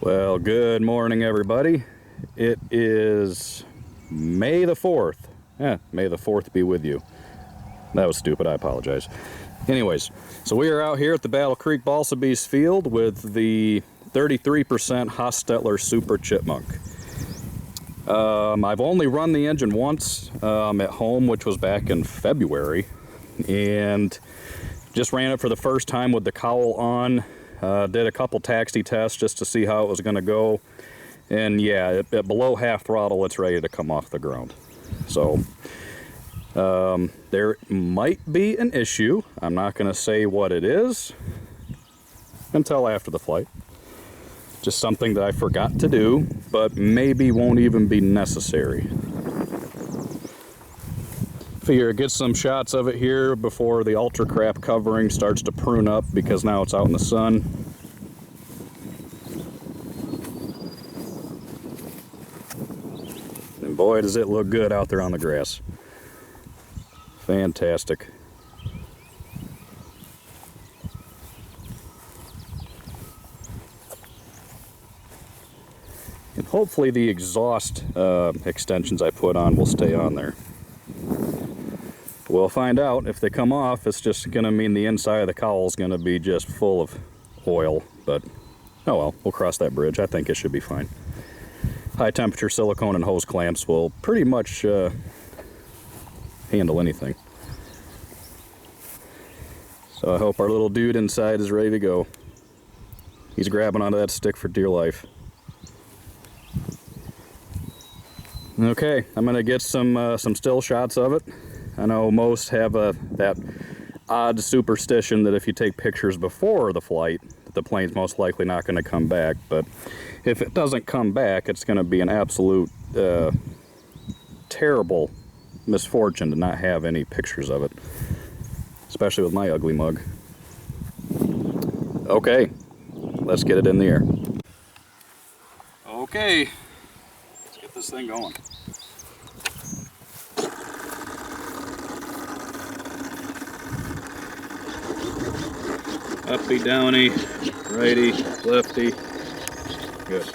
Well, good morning, everybody. It is May the 4th. May the 4th be with you. That was stupid, I apologize. Anyways, so we are out here at the Battle Creek Balsa Beast field with the 33% Hostetler Super Chipmunk. I've only run the engine once at home, which was back in February, and just ran it for the first time with the cowl on. Did a couple taxi tests just to see how it was going to go, and yeah, at below half throttle it's ready to come off the ground. So there might be an issue. I'm not going to say what it is until after the flight. Just something that I forgot to do, but maybe won't even be necessary. Figure get some shots of it here before the ultra crap covering starts to prune up, because now it's out in the sun. And boy, does it look good out there on the grass. Fantastic. And hopefully the exhaust extensions I put on will stay on there. We'll find out. If they come off, it's just going to mean the inside of the cowl is going to be just full of oil, but oh well, we'll cross that bridge. I think it should be fine. High temperature silicone and hose clamps will pretty much handle anything. So I hope our little dude inside is ready to go. He's grabbing onto that stick for dear life. Okay, I'm going to get some still shots of it. I know most have that odd superstition that if you take pictures before the flight, the plane's most likely not going to come back. But if it doesn't come back, it's going to be an absolute terrible misfortune to not have any pictures of it, especially with my ugly mug. Okay, let's get it in the air. Okay, let's get this thing going. Uppy, downy, righty, lefty. Good.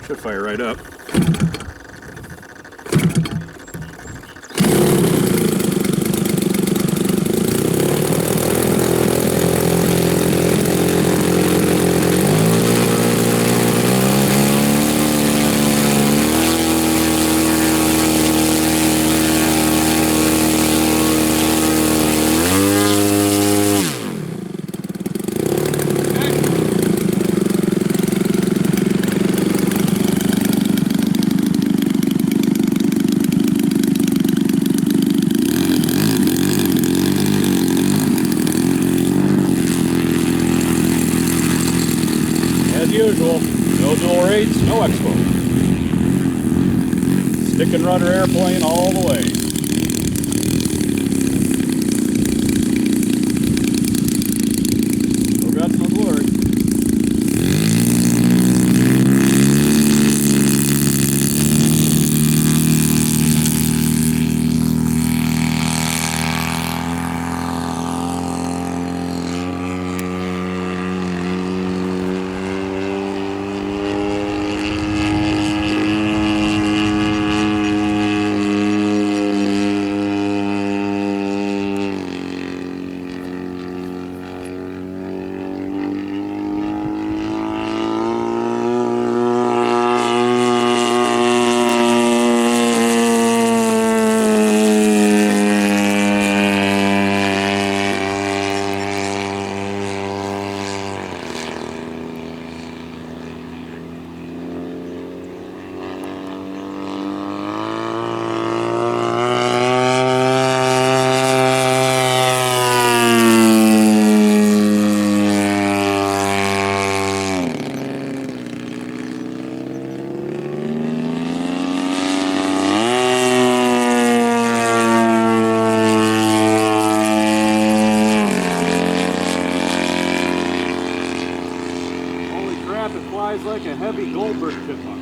Should fire right up. As usual, no dual rates, no expo. Stick and rudder airplane all the way. No guts, no glory. Flies like a heavy Goldberg chipmunk.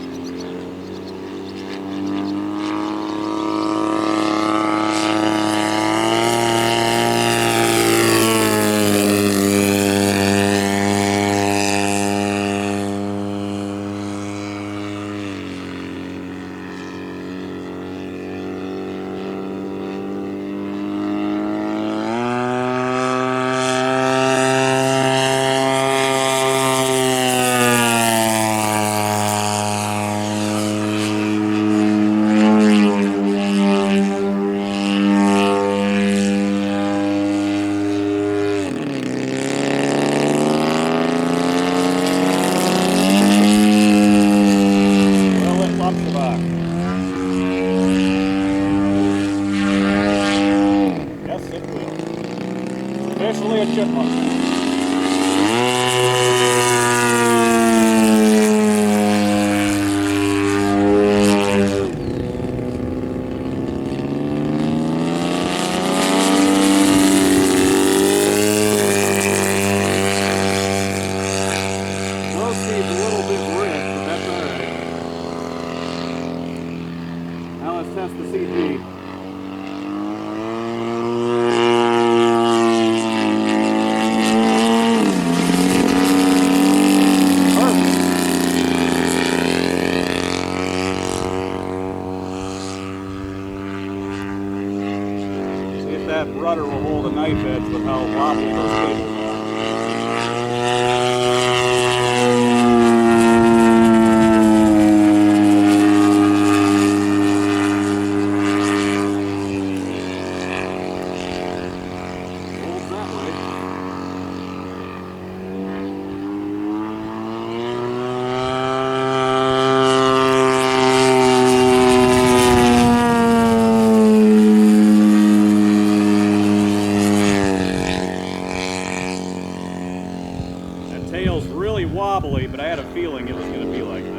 The tail's really wobbly, but I had a feeling it was going to be like that.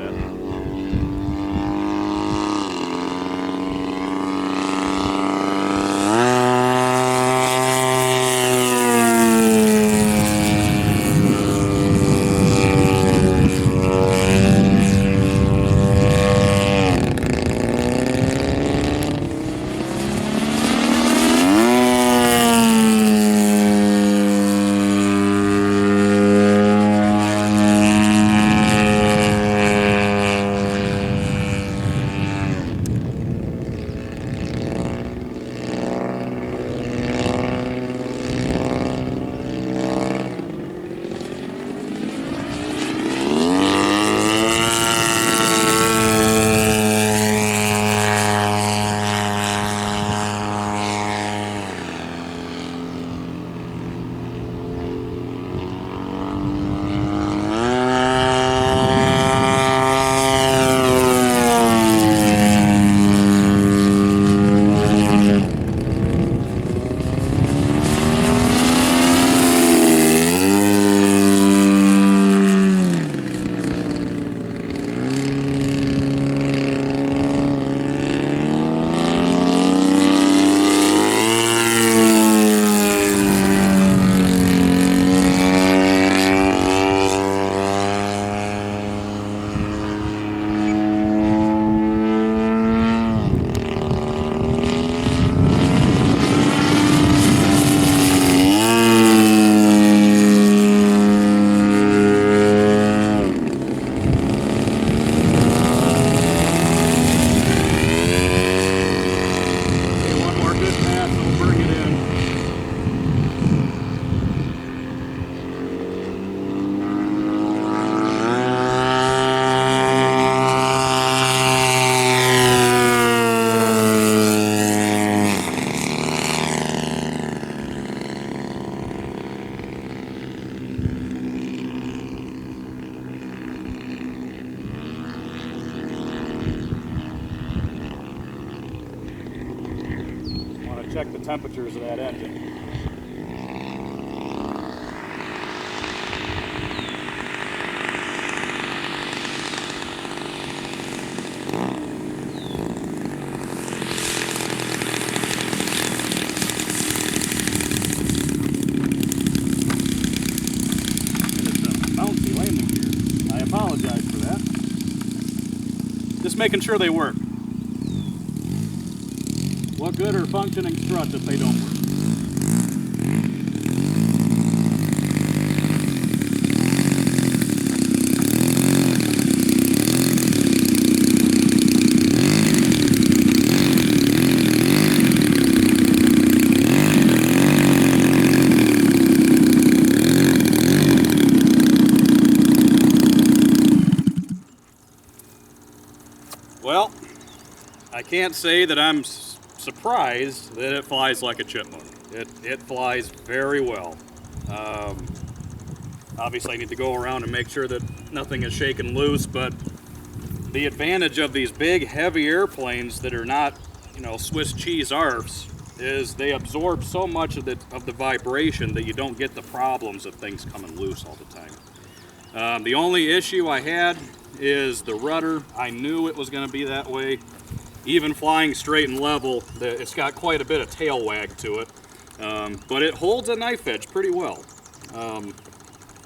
Check the temperatures of that engine. Bouncy landing gear. I apologize for that. Just making sure they work. What good are functioning struts if they don't work? Well, I can't say that I'm surprised that it flies like a chipmunk. It flies very well. Obviously I need to go around and make sure that nothing is shaken loose, but the advantage of these big heavy airplanes that are not, you know, Swiss cheese ARFs is they absorb so much of the vibration that you don't get the problems of things coming loose all the time. The only issue I had is the rudder. I knew it was going to be that way. Even flying straight and level, it's got quite a bit of tail wag to it, but it holds a knife edge pretty well.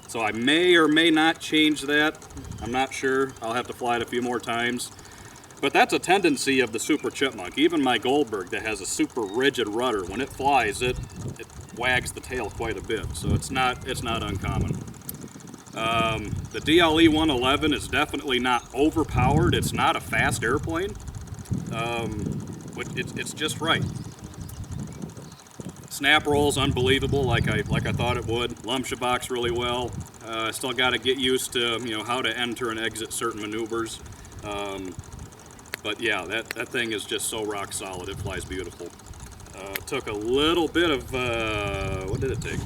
So I may or may not change that. I'm not sure. I'll have to fly it a few more times. But that's a tendency of the Super Chipmunk. Even my Goldberg that has a super rigid rudder, when it flies, it wags the tail quite a bit. So it's not uncommon. The DLE 111 is definitely not overpowered. It's not a fast airplane. But it's just right. Snap roll's unbelievable, like I thought it would. Lumpsha box really well. I still got to get used to, you know, how to enter and exit certain maneuvers. But yeah, that thing is just so rock solid. It flies beautiful. Took a little bit of what did it take?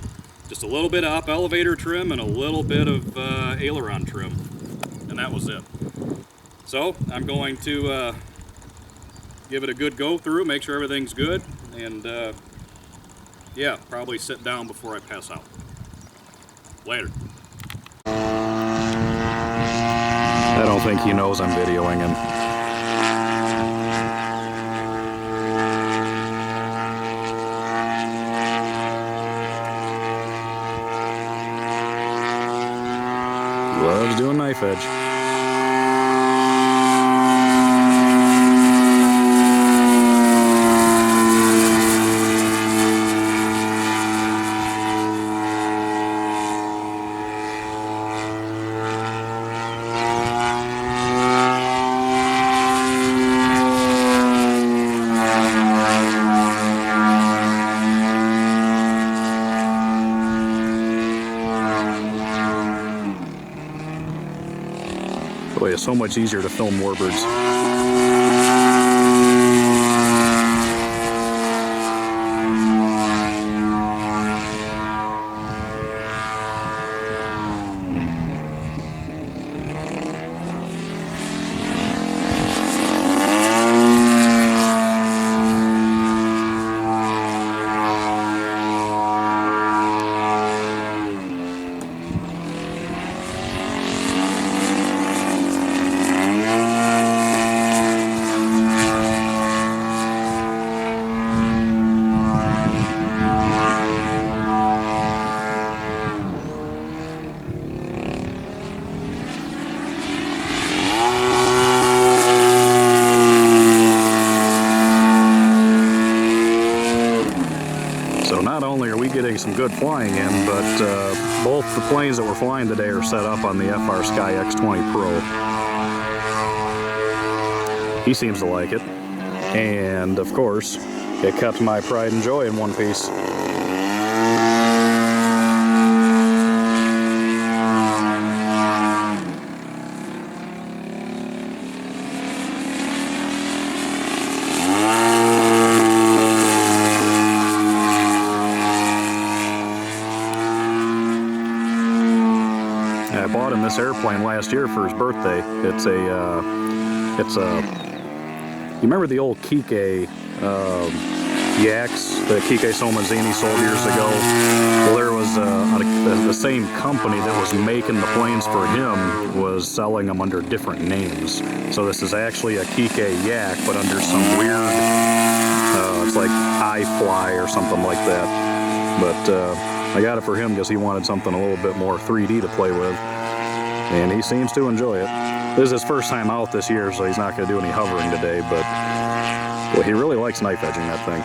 Just a little bit of up elevator trim and a little bit of aileron trim, and that was it. So I'm going to give it a good go through, make sure everything's good, and yeah, probably sit down before I pass out. Later. think he knows I'm videoing him. Loves doing knife edge. Boy, it's so much easier to film warbirds. So not only are we getting some good flying in, but both the planes that we're flying today are set up on the FR Sky X20 Pro. He seems to like it. And of course, it kept my pride and joy in one piece. I bought him this airplane last year for his birthday. It's a, you remember the old Kike Yaks that Kike Somazzini sold years ago? Well, there was the same company that was making the planes for him was selling them under different names. So this is actually a Kike Yak, but under some weird, it's like iFly or something like that. But I got it for him because he wanted something a little bit more 3D to play with. And he seems to enjoy it. This is his first time out this year, so he's not going to do any hovering today, but well, he really likes knife edging that thing.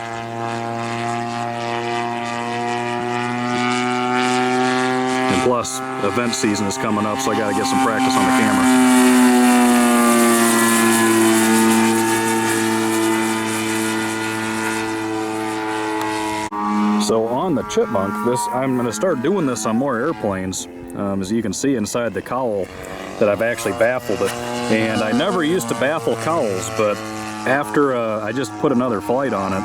And plus, event season is coming up, so I got to get some practice on the camera. So on the Chipmunk, I'm going to start doing this on more airplanes. As you can see inside the cowl that I've actually baffled it. And I never used to baffle cowls, but after I just put another flight on it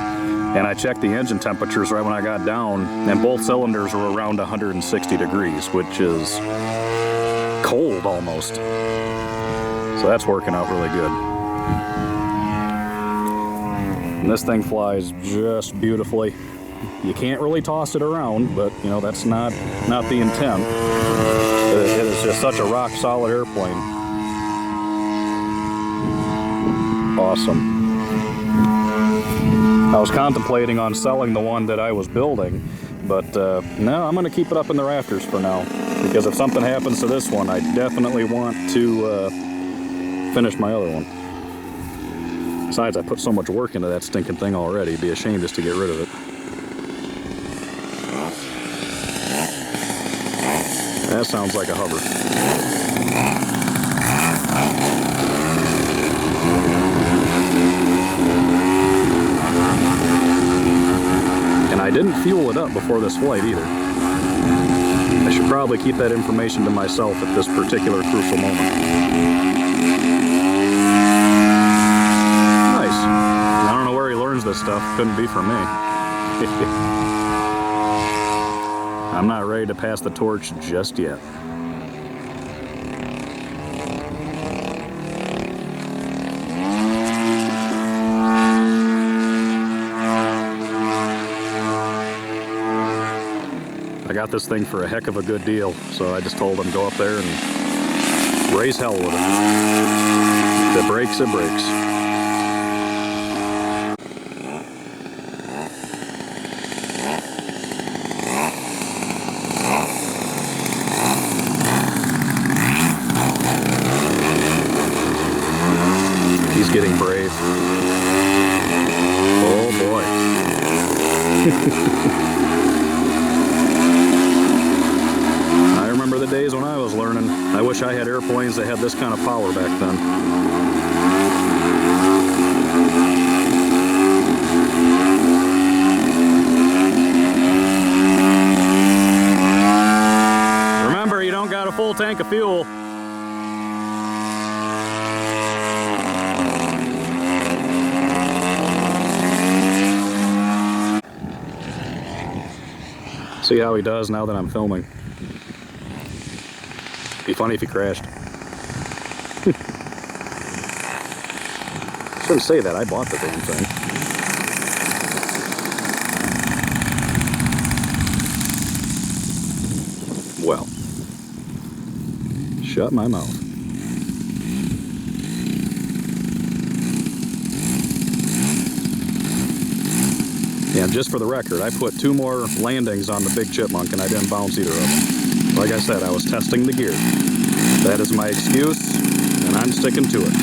and I checked the engine temperatures right when I got down, and both cylinders were around 160 degrees, which is cold almost. So that's working out really good. And this thing flies just beautifully. You can't really toss it around, but you know, that's not the intent. It is just such a rock solid airplane. Awesome. I was contemplating on selling the one that I was building, but no, I'm going to keep it up in the rafters for now, because if something happens to this one, I definitely want to finish my other one. Besides, I put so much work into that stinking thing already, it'd be a shame just to get rid of it. That sounds like a hover. And I didn't fuel it up before this flight either. I should probably keep that information to myself at this particular crucial moment. Nice. I don't know where he learns this stuff. Couldn't be from me. I'm not ready to pass the torch just yet. I got this thing for a heck of a good deal, so I just told him go up there and Raise hell with it. If it breaks, it breaks. He's getting brave. Oh boy. I remember the days when I was learning. I wish I had airplanes that had this kind of power back then. Remember, you don't got a full tank of fuel. See how he does now that I'm filming. Be funny if he crashed. Shouldn't say that, I bought the damn thing. Well, shut my mouth. And just for the record, I put 2 more landings on the big Chipmunk and I didn't bounce either of them. Like I said, I was testing the gear. That is my excuse, and I'm sticking to it.